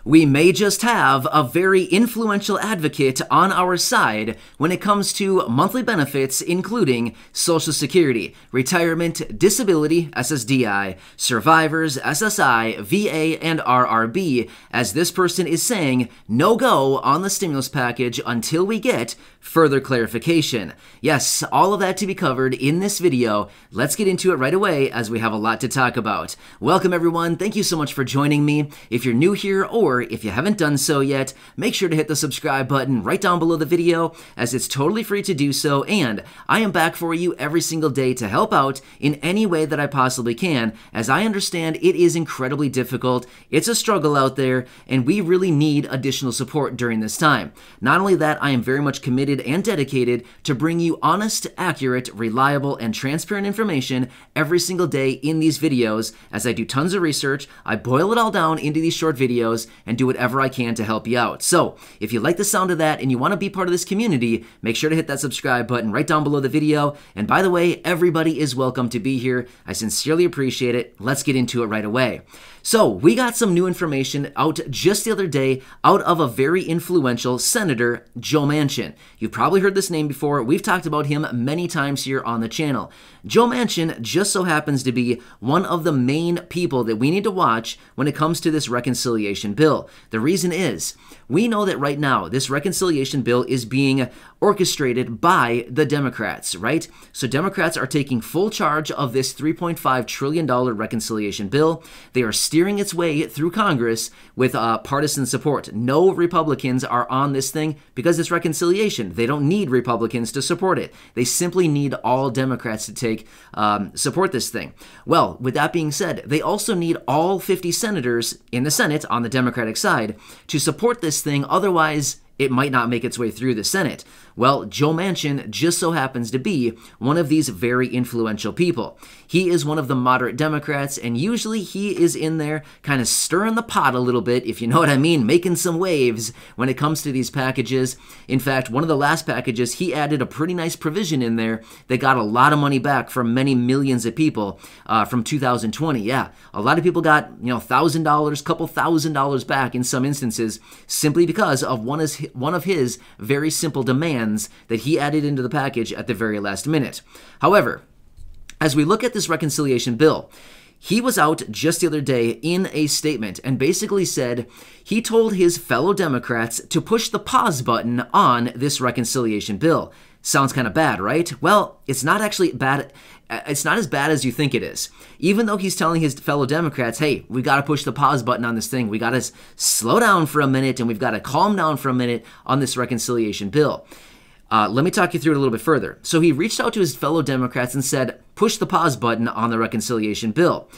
We may just have a very influential advocate on our side when it comes to monthly benefits, including Social Security, retirement, disability, SSDI, survivors, SSI, VA, and RRB, as this person is saying no go on the stimulus package until we get further clarification. Yes, all of that to be covered in this video. Let's get into it right away as we have a lot to talk about. Welcome everyone. Thank you so much for joining me. If you're new here or if you haven't done so yet, make sure to hit the subscribe button right down below the video as it's totally free to do so, and I am back for you every single day to help out in any way that I possibly can, as I understand it is incredibly difficult. It's a struggle out there and we really need additional support during this time. Not only that, I am very much committed and dedicated to bring you honest, accurate, reliable, and transparent information every single day in these videos. As I do tons of research, I boil it all down into these short videos and do whatever I can to help you out. So if you like the sound of that and you want to be part of this community, make sure to hit that subscribe button right down below the video. And by the way, everybody is welcome to be here. I sincerely appreciate it. Let's get into it right away. So we got some new information out just the other day out of a very influential Senator, Joe Manchin. You've probably heard this name before. We've talked about him many times here on the channel. Joe Manchin just so happens to be one of the main people that we need to watch when it comes to this reconciliation bill. The reason is, we know that right now this reconciliation bill is being orchestrated by the Democrats, right? So Democrats are taking full charge of this $3.5 trillion reconciliation bill. They are steering its way through Congress with partisan support. No Republicans are on this thing because it's reconciliation. They don't need Republicans to support it. They simply need all Democrats to support this thing. Well, with that being said, they also need all 50 senators in the Senate on the Democratic side to support this thing. Otherwise, it might not make its way through the Senate. Well, Joe Manchin just so happens to be one of these very influential people. He is one of the moderate Democrats, and usually he is in there kind of stirring the pot a little bit, if you know what I mean, making some waves when it comes to these packages. In fact, one of the last packages, he added a pretty nice provision in there that got a lot of money back from many millions of people from 2020. Yeah, a lot of people got, $1,000, couple $1,000 back in some instances simply because of one of his very simple demands that he added into the package at the very last minute. However, as we look at this reconciliation bill, he was out just the other day in a statement and basically said he told his fellow Democrats to push the pause button on this reconciliation bill. Sounds kind of bad, right? Well, it's not actually bad. It's not as bad as you think it is. Even though he's telling his fellow Democrats, hey, we got to push the pause button on this thing. We got to slow down for a minute and we've got to calm down for a minute on this reconciliation bill. Let me talk you through it a little bit further. So he reached out to his fellow Democrats and said, push the pause button on the reconciliation bill.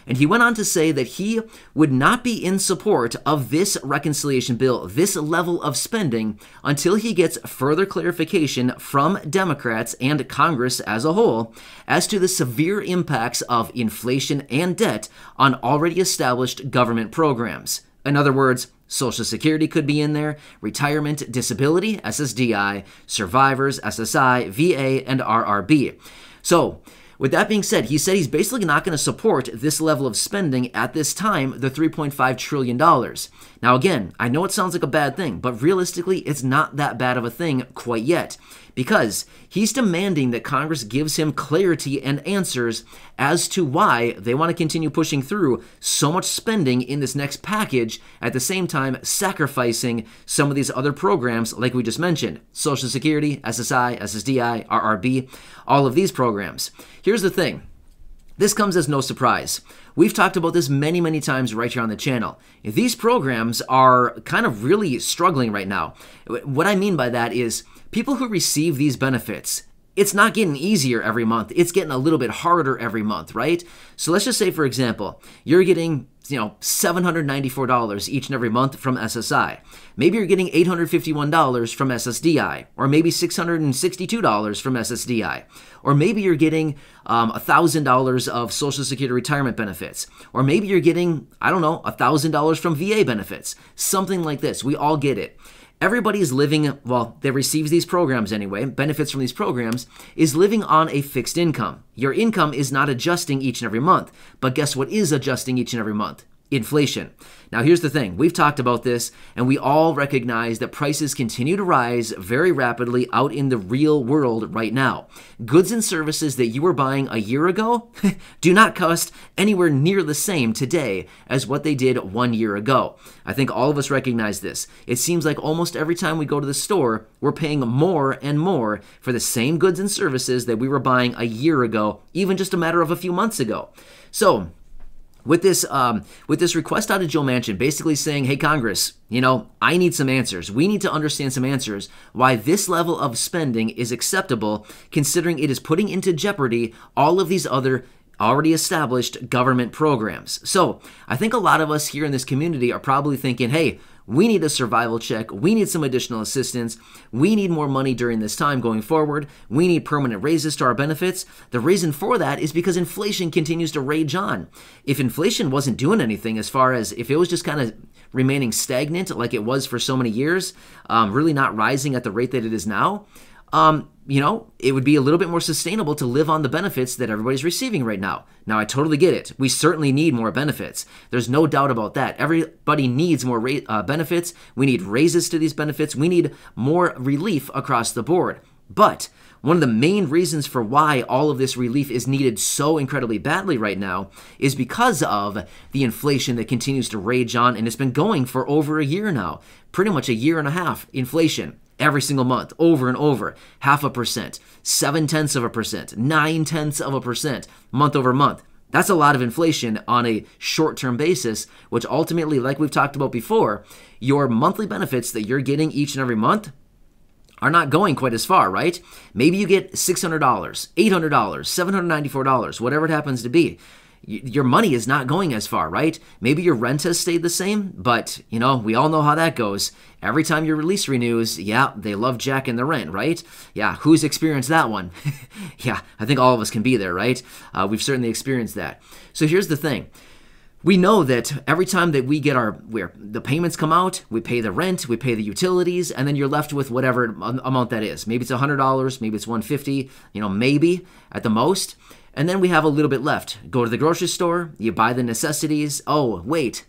And he went on to say that he would not be in support of this reconciliation bill, this level of spending, until he gets further clarification from Democrats and Congress as a whole as to the severe impacts of inflation and debt on already established government programs. In other words, Social Security could be in there, retirement, disability, SSDI, survivors, SSI, VA, and RRB. So, with that being said, he said he's basically not going to support this level of spending at this time, the $3.5 trillion. Now again, I know it sounds like a bad thing, but realistically, it's not that bad of a thing quite yet, because he's demanding that Congress gives him clarity and answers as to why they want to continue pushing through so much spending in this next package, at the same time sacrificing some of these other programs like we just mentioned, Social Security, SSI, SSDI, RRB, all of these programs. Here's the thing. This comes as no surprise. We've talked about this many, many times right here on the channel. These programs are kind of really struggling right now. What I mean by that is people who receive these benefits, it's not getting easier every month. It's getting a little bit harder every month, right? So let's just say, for example, you're getting $794 each and every month from SSI. Maybe you're getting $851 from SSDI, or maybe $662 from SSDI, or maybe you're getting $1,000 of Social Security retirement benefits, or maybe you're getting, I don't know, $1,000 from VA benefits, something like this. We all get it. Everybody is living, well, that receives these programs anyway, benefits from these programs, is living on a fixed income. Your income is not adjusting each and every month, but guess what is adjusting each and every month? inflation. Now, here's the thing. We've talked about this, and we all recognize that prices continue to rise very rapidly out in the real world right now. Goods and services that you were buying a year ago do not cost anywhere near the same today as what they did 1 year ago. I think all of us recognize this. It seems like almost every time we go to the store, we're paying more and more for the same goods and services that we were buying a year ago, even just a matter of a few months ago. So, with this request out of Joe Manchin basically saying, hey, Congress, I need some answers. We need to understand some answers why this level of spending is acceptable, considering it is putting into jeopardy all of these other already established government programs. So I think a lot of us here in this community are probably thinking, hey, we need a survival check. We need some additional assistance. We need more money during this time going forward. We need permanent raises to our benefits. The reason for that is because inflation continues to rage on. If inflation wasn't doing anything, as far as if it was just kind of remaining stagnant like it was for so many years, really not rising at the rate that it is now, it would be a little bit more sustainable to live on the benefits that everybody's receiving right now. Now, I totally get it. We certainly need more benefits. There's no doubt about that. Everybody needs more benefits. We need raises to these benefits. We need more relief across the board. But one of the main reasons for why all of this relief is needed so incredibly badly right now is because of the inflation that continues to rage on, and it's been going for over a year now. Pretty much a year and a half inflation. Every single month, over and over, 0.5%, 0.7%, 0.9%, month over month. That's a lot of inflation on a short-term basis, which ultimately, like we've talked about before, your monthly benefits that you're getting each and every month are not going quite as far, right? Maybe you get $600, $800, $794, whatever it happens to be. Your money is not going as far, right? Maybe your rent has stayed the same, but, we all know how that goes. Every time your lease renews, yeah, they love jacking the rent, right? Yeah, who's experienced that one? Yeah, I think all of us can be there, right? We've certainly experienced that. So here's the thing. We know that every time that we get where the payments come out, we pay the rent, we pay the utilities, and then you're left with whatever amount that is. Maybe it's $100, maybe it's $150, maybe at the most. And then we have a little bit left. Go to the grocery store, you buy the necessities. Oh, wait,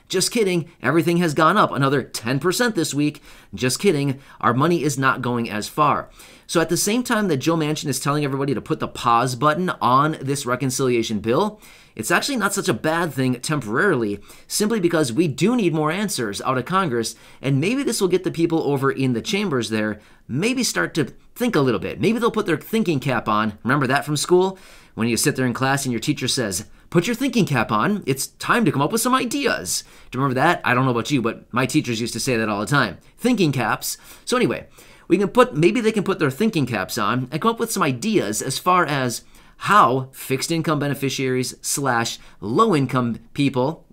just kidding. Everything has gone up another 10% this week. Just kidding. Our money is not going as far. So at the same time that Joe Manchin is telling everybody to put the pause button on this reconciliation bill, it's actually not such a bad thing temporarily, simply because we do need more answers out of Congress, and maybe this will get the people over in the chambers there maybe start to think a little bit. Maybe they'll put their thinking cap on. Remember that from school? When you sit there in class and your teacher says, put your thinking cap on, it's time to come up with some ideas. Do you remember that? I don't know about you, but my teachers used to say that all the time. Thinking caps. So anyway, maybe they can put their thinking caps on and come up with some ideas as far as how fixed income beneficiaries / low income people,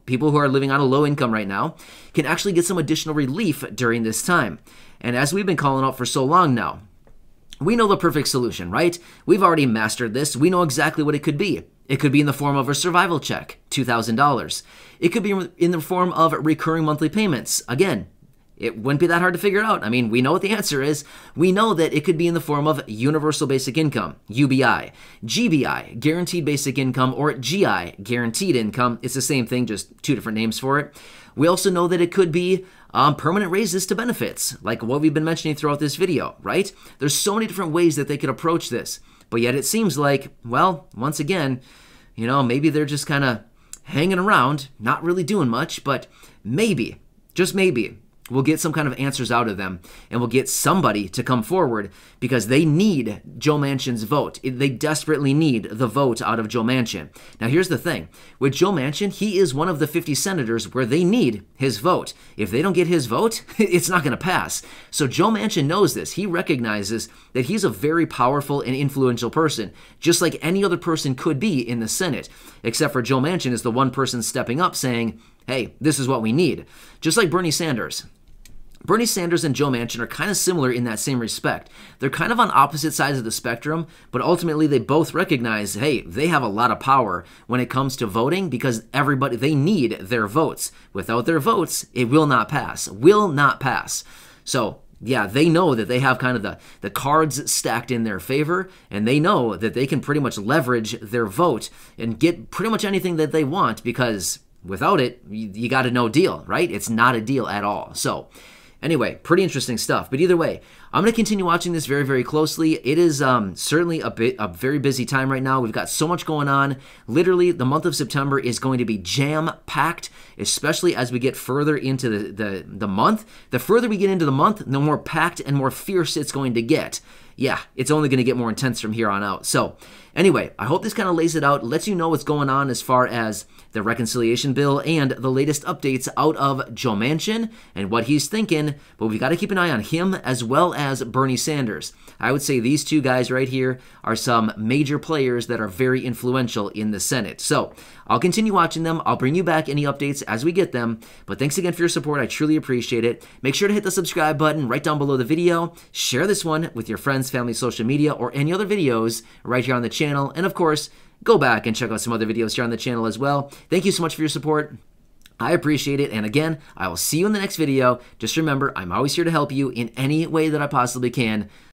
people who are living on a low income right now, can actually get some additional relief during this time. And as we've been calling out for so long now, we know the perfect solution, right? We've already mastered this. We know exactly what it could be. It could be in the form of a survival check, $2,000. It could be in the form of recurring monthly payments. Again, it wouldn't be that hard to figure out. I mean, we know what the answer is. We know that it could be in the form of Universal Basic Income, UBI, GBI, Guaranteed Basic Income, or GI, Guaranteed Income. It's the same thing, just two different names for it. We also know that it could be permanent raises to benefits, like what we've been mentioning throughout this video, right? There's so many different ways that they could approach this, but yet it seems like, well, once again, maybe they're just kind of hanging around, not really doing much, but maybe, just maybe, we'll get some kind of answers out of them, and we'll get somebody to come forward because they need Joe Manchin's vote. They desperately need the vote out of Joe Manchin. Now, here's the thing. With Joe Manchin, he is one of the 50 senators where they need his vote. If they don't get his vote, it's not going to pass. So Joe Manchin knows this. He recognizes that he's a very powerful and influential person, just like any other person could be in the Senate, except for Joe Manchin is the one person stepping up saying, hey, this is what we need. Just like Bernie Sanders. Bernie Sanders and Joe Manchin are kind of similar in that same respect. They're kind of on opposite sides of the spectrum, but ultimately they both recognize, hey, they have a lot of power when it comes to voting because they need their votes. Without their votes, it will not pass. Will not pass. So, yeah, they know that they have kind of the cards stacked in their favor, and they know that they can pretty much leverage their vote and get pretty much anything that they want because without it, you got a no deal, right? It's not a deal at all. So anyway, pretty interesting stuff. But either way, I'm going to continue watching this very, very closely. It is certainly a very busy time right now. We've got so much going on. Literally, the month of September is going to be jam-packed, especially as we get further into the month. The further we get into the month, the more packed and more fierce it's going to get. Yeah, it's only going to get more intense from here on out. So anyway, I hope this kind of lays it out, lets you know what's going on as far as the reconciliation bill and the latest updates out of Joe Manchin and what he's thinking. But we've got to keep an eye on him as well as Bernie Sanders. I would say these two guys right here are some major players that are very influential in the Senate. So I'll continue watching them. I'll bring you back any updates as we get them. But thanks again for your support. I truly appreciate it. Make sure to hit the subscribe button right down below the video. Share this one with your friends, family, social media, or any other videos right here on the channel. And of course, go back and check out some other videos here on the channel as well. Thank you so much for your support. I appreciate it. And again, I will see you in the next video. Just remember, I'm always here to help you in any way that I possibly can.